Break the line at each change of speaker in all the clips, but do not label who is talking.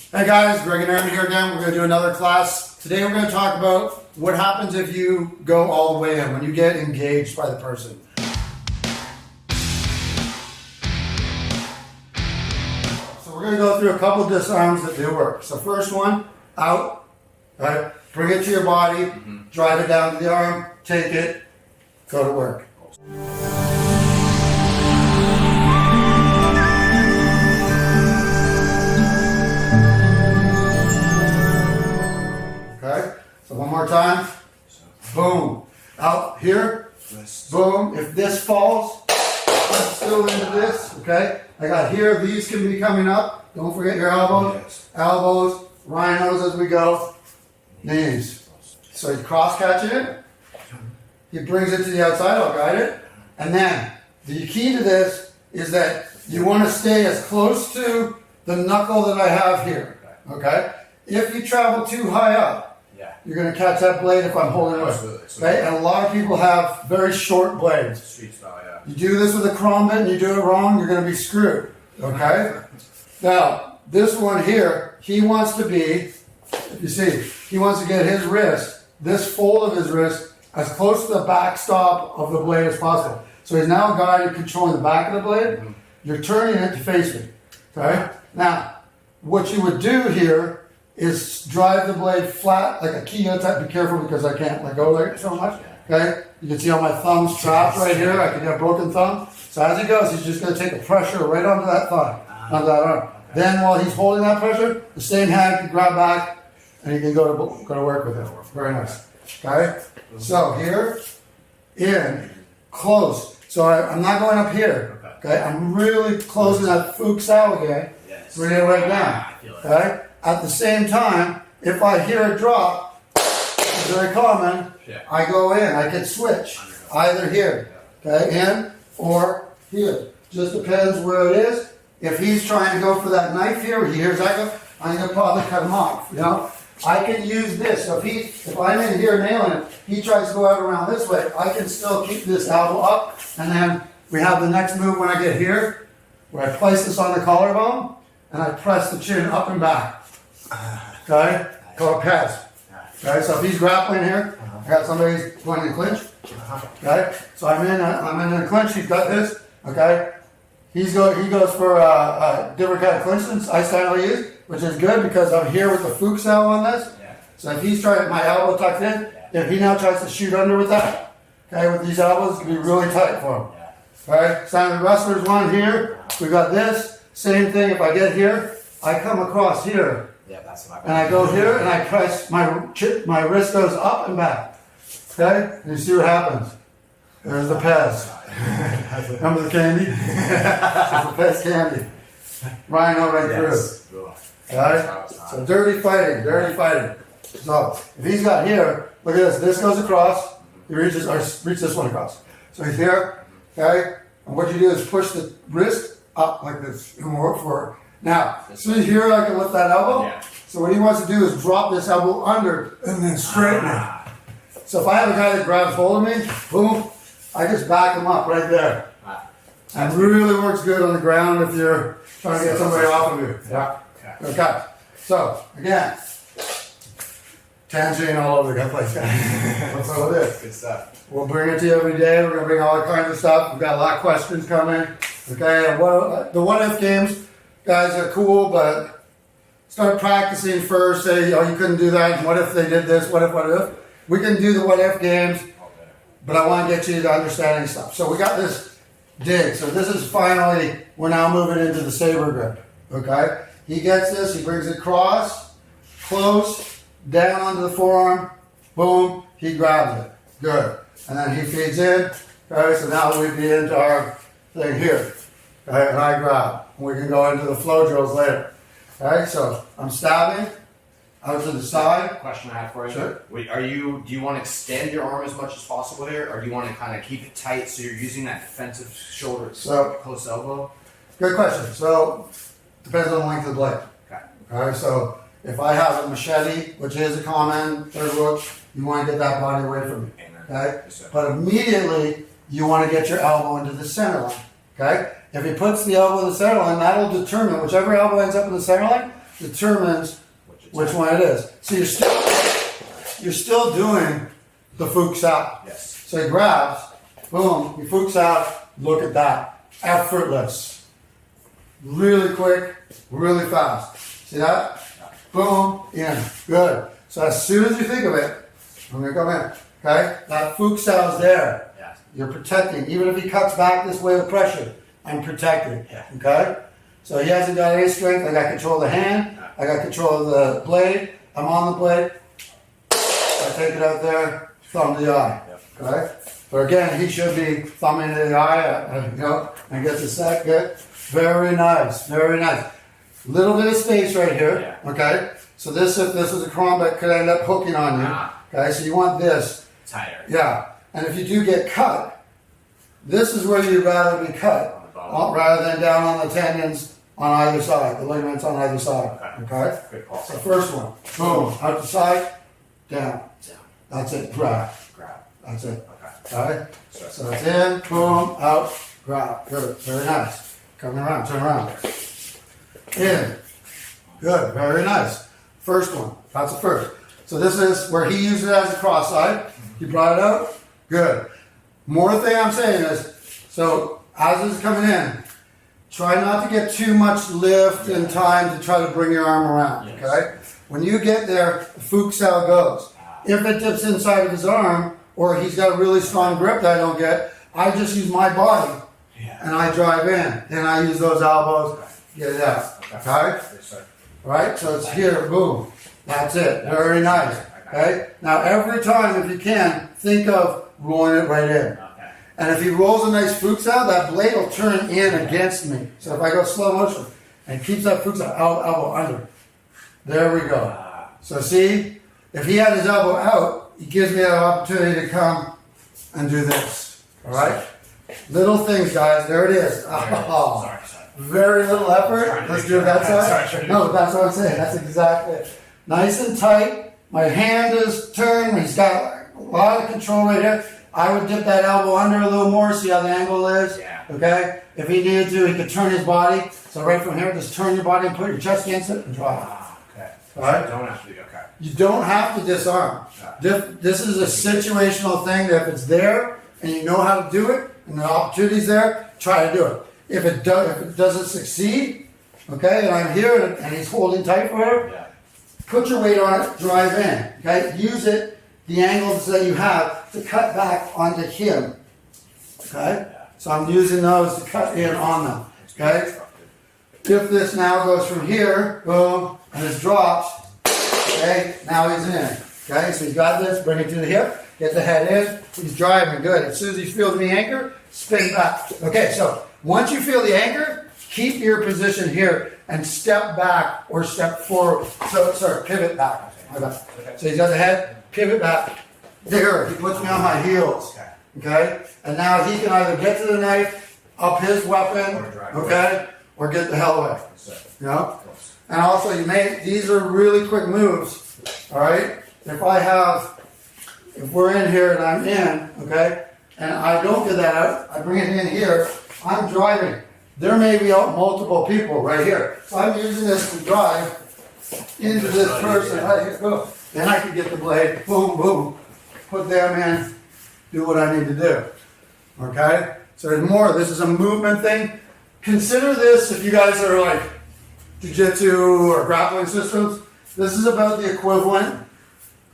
Hey guys, Greg and Aaron here again. We're going to do another class. Today we're going to talk about what happens if you go all the way in, when you get engaged by the person. So we're going to go through a couple of disarms that do work. So first one, out, right? Bring it to your body, drive it down to the arm, take it, go to work. Okay, so one more time. Boom. Out here. Boom. If this falls, I'm still into this. Okay. I got here. These can be coming up. Don't forget your elbows. Elbows. Rhinos as we go. Knees. So he's cross catching it. He brings it to the outside. I'll guide it. And then the key to this is that you want to stay as close to the knuckle that I have here. Okay. If you travel too high up, you're going to catch that blade if I'm holding it. Okay? And a lot of people have very short blades. Street style, yeah. You do this with a chrome bit and you do it wrong, you're going to be screwed. Okay? Now, this one here, he wants to be, if you see, he wants to get his wrist, this fold of his wrist, as close to the backstop of the blade as possible. So he's now guided, controlling the back of the blade. You're turning it to face me. Okay? Now, what you would do here is drive the blade flat like a Kia type. Be careful because I can't let go like so much. Okay, you can see how my thumb's trapped right here. I could get a broken thumb. So as he goes, he's just going to take the pressure right onto that thumb, onto that arm. Then while he's holding that pressure, the same hand can grab back, and he can go to work with it. Very nice. Okay, so here, in, close. So I'm not going up here. Okay, I'm really closing that Fuchs out again. Bring it right down. Okay. At the same time, if I hear a drop, it's very common, I go in. I can switch either here, okay, in or here. Just depends where it is. If he's trying to go for that knife here, he hears that go, I'm going to probably cut him off. You know, I can use this. So if I'm in here nailing it, he tries to go out around this way. I can still keep this elbow up, and then we have the next move when I get here, where I place this on the collarbone and I press the chin up and back. Okay, called pass. Okay, so if he's grappling here, I got somebody who's going to clinch. Okay, so I'm in a clinch. He's got this. Okay, he goes for a different kind of clinch than I style use, which is good because I'm here with the Fuchs L on this. So if he's trying, my elbow tucked in. If he now tries to shoot under with that, okay, with these elbows, it can be really tight for him. Okay, Simon Wrestler's one here. We got this same thing. If I get here, I come across here. And I go here and I press, my wrist goes up and back. Okay? And you see what happens. There's the Pez. Remember the candy? It's the Pez candy. Rhino right through. Okay? So dirty fighting, dirty fighting. So if he's got here, look at this. This goes across. He reaches this one across. So he's here. Okay? And what you do is push the wrist up like this and work for it. Now, see here I can lift that elbow. So what he wants to do is drop this elbow under and then straighten it. So if I have a guy that grabs hold of me, boom, I just back him up right there. And really works good on the ground if you're trying to get somebody off of you. Yeah. Okay. So again, tangent all over the place. That's all it is.
Good stuff.
We'll bring it to you every day. We're gonna bring all kinds of stuff. We've got a lot of questions coming. Okay. The what if games. Guys are cool, but start practicing first. Say, oh, you couldn't do that. What if they did this? What if? We can do the what if games, but I want to get you to understanding stuff. So we got this dig. So this is finally, we're now moving into the saber grip. Okay? He gets this. He brings it across, close, down onto the forearm. Boom. He grabs it. Good. And then he feeds in. Okay? So now we'd be into our thing here. Okay? And I grab. We can go into the flow drills later. Okay, so I'm stabbing out to the side.
Question I have for you.
Sure.
Do you want to extend your arm as much as possible here, or do you want to kind of keep it tight so you're using that defensive shoulder, close elbow?
Good question. So, depends on the length of the blade.
Okay.
Alright, so if I have a machete, which is a common third hook, you want to get that body away from me. Okay? But immediately, you want to get your elbow into the center line. Okay? If he puts the elbow in the center line, that'll determine, whichever elbow ends up in the center line, determines which one it is. So you're still doing the Fuchs out.
Yes.
So he grabs, boom, he Fuchs out. Look at that, effortless, really quick, really fast. See that? Boom, in, good. So as soon as you think of it, I'm gonna come in. Okay, that Fuchs out is there.
Yeah.
You're protecting. Even if he cuts back this way with pressure, I'm protected.
Yeah.
Okay? So he hasn't got any strength. I got control of the hand. I got control of the blade. I'm on the blade. I take it out there, thumb to the eye. Okay? But again, he should be thumbing to the eye, you know, and gets a set. Good. Very nice. Very nice. Little bit of space right here. Okay? So this, if this was a combat, could end up hooking on you. Okay? So you want this.
Tighter.
Yeah. And if you do get cut, this is where you'd rather be cut, rather than down on the tendons on either side, the ligaments on either side. Okay?
Good call.
So first one, boom, out the side, down. That's it, grab. That's it. Okay? So it's in, boom, out, grab. Good, very nice. Coming around, turn around. In. Good, very nice. First one, that's the first. So this is where he used it as a cross side. He brought it out. Good. More thing I'm saying is, so as this is coming in, try not to get too much lift in time to try to bring your arm around. Okay? When you get there, the Fuchs out goes. If it dips inside of his arm, or he's got a really strong grip that I don't get, I just use my body and I drive in. Then I use those elbows, get it out. Okay? Right? So it's here, boom. That's it. Very nice. Okay? Now every time, if you can, think of rolling it right in. And if he rolls a nice Fuchs out, that blade will turn in against me. So if I go slow motion and keeps that Fuchs out, elbow under. There we go. So see, if he had his elbow out, he gives me that opportunity to come and do this. All right? Little things, guys. There it is. Oh,
Sorry.
very little effort. Let's do it that side. No, that's what I'm saying. That's exactly it. Nice and tight. My hand is turned. He's got a lot of control right here. I would dip that elbow under a little more, see how the angle is.
Yeah.
Okay? If he needed to, he could turn his body. So right from here, just turn your body and put your chest against it and drop.
Okay.
All right?
So don't have to be okay.
You don't have to disarm. This is a situational thing that if it's there and you know how to do it and the opportunity's there, try to do it. If it doesn't succeed, okay, and I'm here and he's holding tight for her, put your weight on it, drive in. Okay? Use it, the angles that you have, to cut back onto him. Okay? So I'm using those to cut in on them. Okay? If this now goes from here, boom, and this drops, okay, now he's in. Okay, so he's got this, bring it to the hip, get the head in, he's driving, good. As soon as he feels the anchor, spin back. Okay, so once you feel the anchor, keep your position here and step back or step forward. So, sorry, pivot back. So he's got the head, pivot back. There, he puts me on my heels. Okay, and now he can either get to the knife, up his weapon, okay, or get the hell away. You know? And also, these are really quick moves, all right? If we're in here and I'm in, okay, and I don't get that out, I bring it in here, I'm driving. There may be multiple people right here. So I'm using this to drive into this person. Then I can get the blade, boom, boom, put them in, do what I need to do, okay? So there's more. This is a movement thing. Consider this if you guys are like jiu-jitsu or grappling systems. This is about the equivalent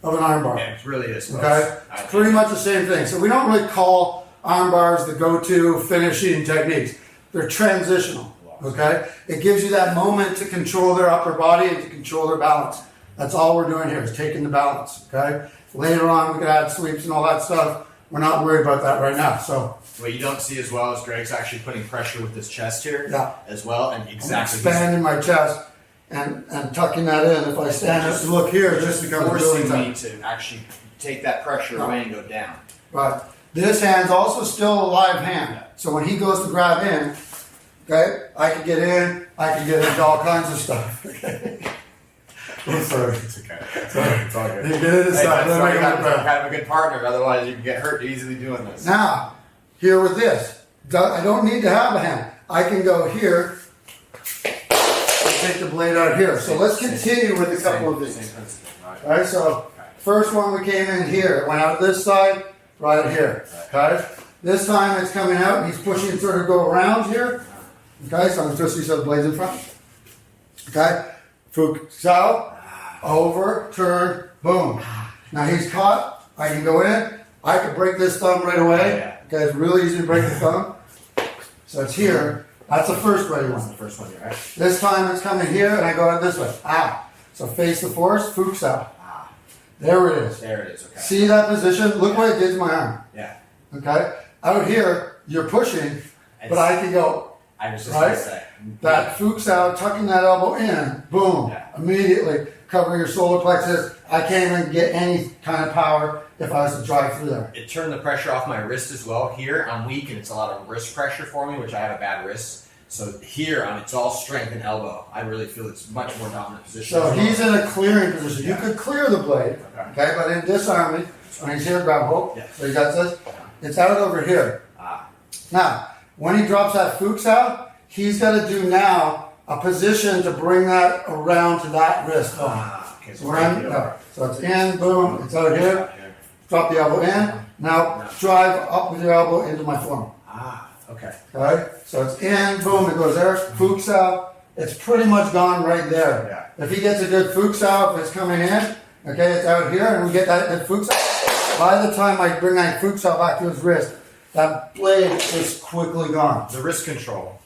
of an armbar.
Yeah, it really is.
Okay? It's pretty much the same thing. So we don't really call arm bars the go-to finishing techniques. They're transitional. Okay? It gives you that moment to control their upper body and to control their balance. That's all we're doing here is taking the balance. Okay? Later on we could add sweeps and all that stuff. We're not worried about that right now. So
what you don't see as well is Greg's actually putting pressure with his chest here as well, and exactly
expanding my chest and tucking that in. If I stand up to look here, it just becomes
forcing
really
me to actually take that pressure away and go down.
Right. This hand's also still a live hand. So when he goes to grab in, okay, I can get in, I can get into all kinds of stuff. Okay. I'm sorry.
It's okay. It's all good.
You get it inside.
That's why you have a good partner. Otherwise, you can get hurt easily doing this.
Now, here with this, I don't need to have a hand. I can go here and take the blade out here. So let's continue with a couple of these.
Same principle. Right.
All right, so first one we came in here, it went out this side, right here. Okay, this time it's coming out, he's pushing sort of go around here. Okay, so I'm just the blades in front. Okay, Futsal, over, turn, boom. Now he's caught, I can go in, I can break this thumb right away. Okay, it's really easy to break the thumb. So it's here, that's the first ready one.
That's the first one here, right?
This time it's coming here and I go out this way. Ah. So face the force, Futsal.
Ah.
There it is.
There it is, okay.
See that position? Look what it did to my arm.
Yeah.
Okay? Out here, you're pushing, but I can go,
I was just
right?
going to say.
That Futsal, tucking that elbow in, boom,
Yeah.
immediately covering your solar plexus. I can't even get any kind of power if I was to drive through there.
It turned the pressure off my wrist as well. Here, I'm weak and it's a lot of wrist pressure for me, which I have a bad wrist. So here, it's all strength and elbow. I really feel it's much more dominant position.
So he's in a clearing position. You could clear the blade, okay, but in disarming, when he's here, grab hold.
Yeah.
So he got this. It's out over here.
Ah.
Now, when he drops that Futsal, he's got to do now a position to bring that around to that wrist.
Okay,
So, so it's in, boom, it's out here. Drop the elbow in. Now drive up with your elbow into my forearm.
Ah, okay.
Okay? So it's in, boom, it goes there. Futsal. It's pretty much gone right there.
Yeah.
If he gets a good Futsal, if it's coming in, okay, it's out here, and we get that good Futsal. By the time I bring that Futsal back to his wrist, that blade is quickly gone.
The wrist control.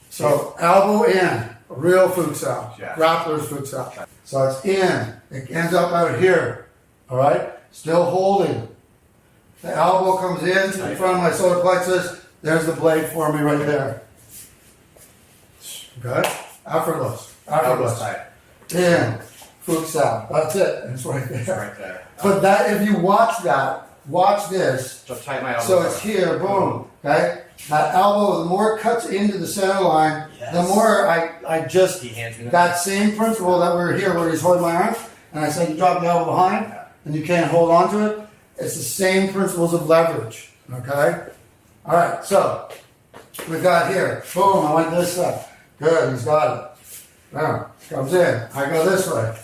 So elbow in, real Futsal,
Yeah.
grappler's Futsal. So it's in, it ends up out here, all right? Still holding. The elbow comes in front of my solar plexus. There's the blade for me right there. Okay? Effortless.
Elbows
Effortless.
tight.
In, Futsal. That's it. It's right
It's
there.
right there.
But that, if you watch that, watch this.
So tight my elbows.
So it's here, boom, okay? That elbow, the more it cuts into the center line, the more I just,
He hands me
that same principle that we're here where he's holding my arm, and I said you drop the elbow behind, and you can't hold on to it, it's the same principles of leverage, okay? All right, so we've got here, boom, I went this way. Good, he's got it. Now, comes in, I go this way.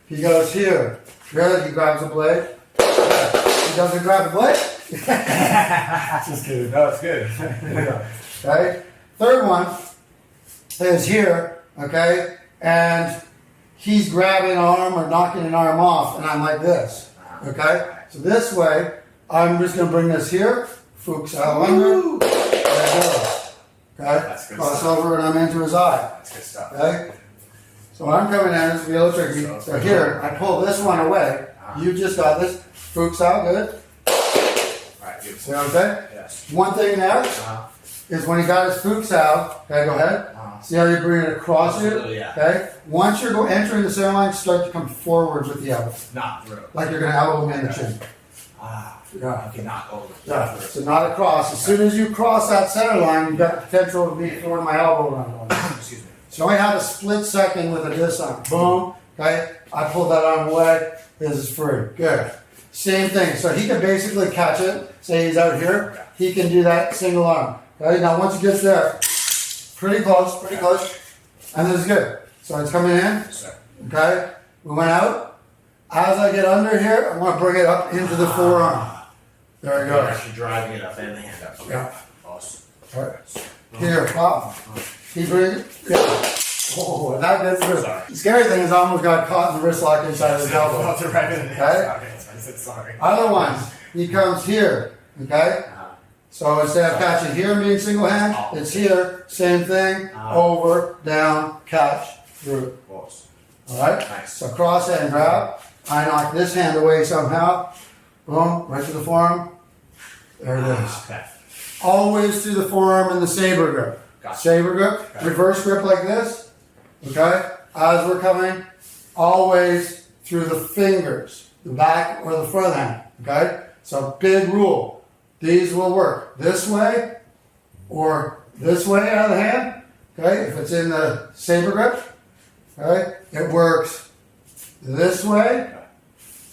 He goes here. Good, he grabs the blade. He doesn't grab the blade.
Just kidding. No, it's good.
Okay. Third one is here, okay, and he's grabbing an arm or knocking an arm off, and I'm like this, okay. So this way, I'm just going to bring this here, Futsal under, there it goes, okay.
That's good
Cross
stuff.
over, and I'm into his eye,
That's good stuff.
okay. So I'm coming in, this will be a little tricky. So here, I pull this one away. You just got this. Futsal, good.
Alright, beautiful.
See what I'm saying?
Yes.
One thing there is when he got his Futsal, okay, go ahead. See how you bring it across here?
Absolutely, yeah.
Okay? Once you're entering the center line, start to come forward with the elbow.
Not through.
Like you're going to elbow him in the chin. Yeah.
Okay, not over.
Yeah. So not across. As soon as you cross that center line, you've got potential to be throwing my elbow around.
Excuse me.
So I have a split second with a disarm. Boom. Okay? I pulled that arm away. This is free. Good. Same thing. So he can basically catch it. Say he's out here. He can do that single arm. Okay? Now once he gets there, pretty close, pretty close. And this is good. So it's coming in.
Yes, sir.
Okay? We went out. As I get under here, I'm going to bring it up into the forearm. There it
You're
goes.
actually driving it up and the hand up. Okay.
Yeah.
Awesome.
All right. Here, pop. He brings, yeah. Oh, that gets through.
Sorry.
The scary thing is I almost got caught in the wrist lock inside his elbow.
Okay.
Okay?
I said sorry.
Other ones, he comes here, okay? So instead of catching here and being single hand, it's here, same thing, over, down, catch, through.
Close.
Alright?
Nice.
So cross hand grab. I knock this hand away somehow. Boom, right to the forearm. There it is.
Okay.
Always to the forearm in the saber grip.
Gotcha.
Saber grip,
Okay.
reverse grip like this. Okay? As we're coming, always through the fingers, the back or the front hand. Okay? So big rule. These will work this way or this way out of the hand. Okay? If it's in the saber grip, okay? It works this way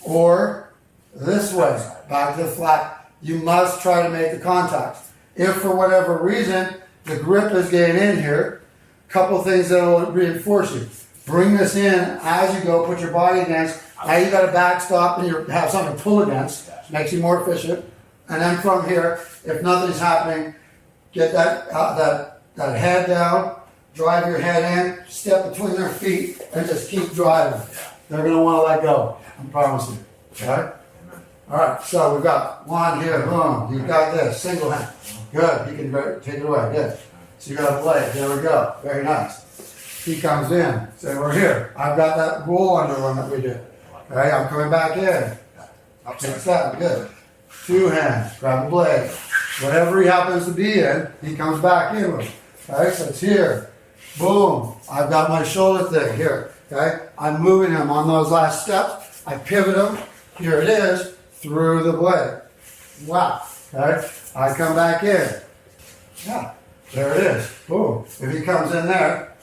or this way. Back to the flat. You must try to make the contact. If for whatever reason the grip is getting in here, couple things that will reinforce you. Bring this in as you go, put your body against. Now you got a backstop and you have something to pull against. Makes you more efficient. And then from here, if nothing's happening, get that head down, drive your head in, step between their feet, and just keep driving. They're going to want to let go. I promise you. Okay? All right, so we've got one here, boom. You've got this, single hand. Good, you can take it away, good. So you got a blade, there we go, very nice. He comes in, say we're here. I've got that roll under one that we did. Okay, I'm coming back in. Take that, good. Two hands, grab the blade. Whatever he happens to be in, he comes back in with it. Okay, so it's here. Boom, I've got my shoulder thing here. Okay, I'm moving him on those last steps. I pivot him, here it is, through the blade. Wow, okay, I come back in. Yeah, there it is, boom. If he comes in there,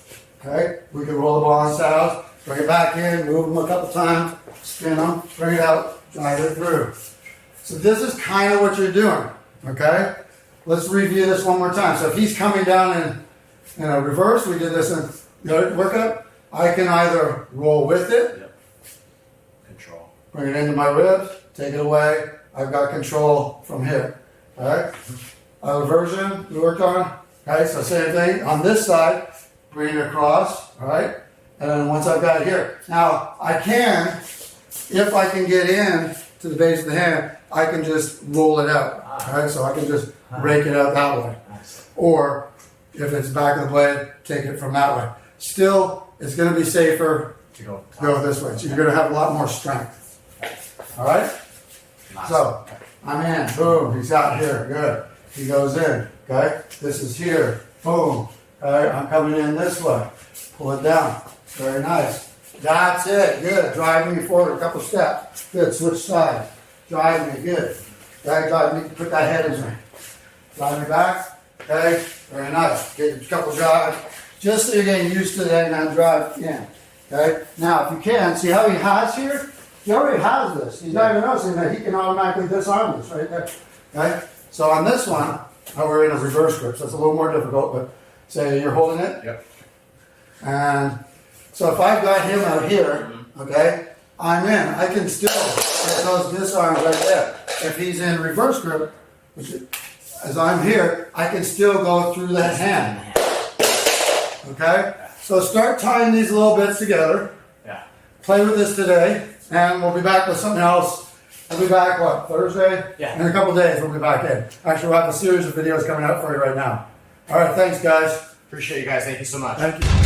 okay, we can roll the ball on saddles, bring it back in, move him a couple times, spin him, bring it out, drive it through. So this is kind of what you're doing, okay? Let's review this one more time. So if he's coming down in a reverse, we did this in the workout, I can either roll with it,
Control.
bring it into my ribs, take it away, I've got control from here, all right? Other version we worked on, okay, so same thing, on this side, bring it across, all right? And then once I've got it here, now I can, if I can get in to the base of the hand, I can just roll it out, all right? So I can just rake it out that way. Or if it's back of the blade, take it from that way. Still, it's gonna be safer
To go.
to go this way. So you're gonna have a lot more strength, all right?
Nice.
So, I'm in, boom, he's out here, good. He goes in, okay? This is here, boom. Okay, I'm coming in this way. Pull it down, very nice. That's it, good. Drive me forward a couple steps. Good, switch sides. Drive me, good. Okay, drive me, put that head in there. Drive me back, okay? Very nice. Get a couple drives, just so you're getting used to that and now drive in. Okay? Now, if you can, see how he has here? He already has this. He's not even noticing that he can automatically disarm this right there. Okay? So on this one, we're in a reverse grip, so it's a little more difficult, but say you're holding it.
Yep.
And so if I've got him out here, okay, I'm in. I can still get those disarms right there. If he's in reverse grip, which is, as I'm here, I can still go through that hand. Okay? So start tying these little bits together.
Yeah.
Play with this today, and we'll be back with something else. I'll be back, what, Thursday?
Yeah.
In a couple days, we'll be back in. Actually, we'll have a series of videos coming out for you right now. All right, thanks, guys.
Appreciate you guys. Thank you so much.
Thank you.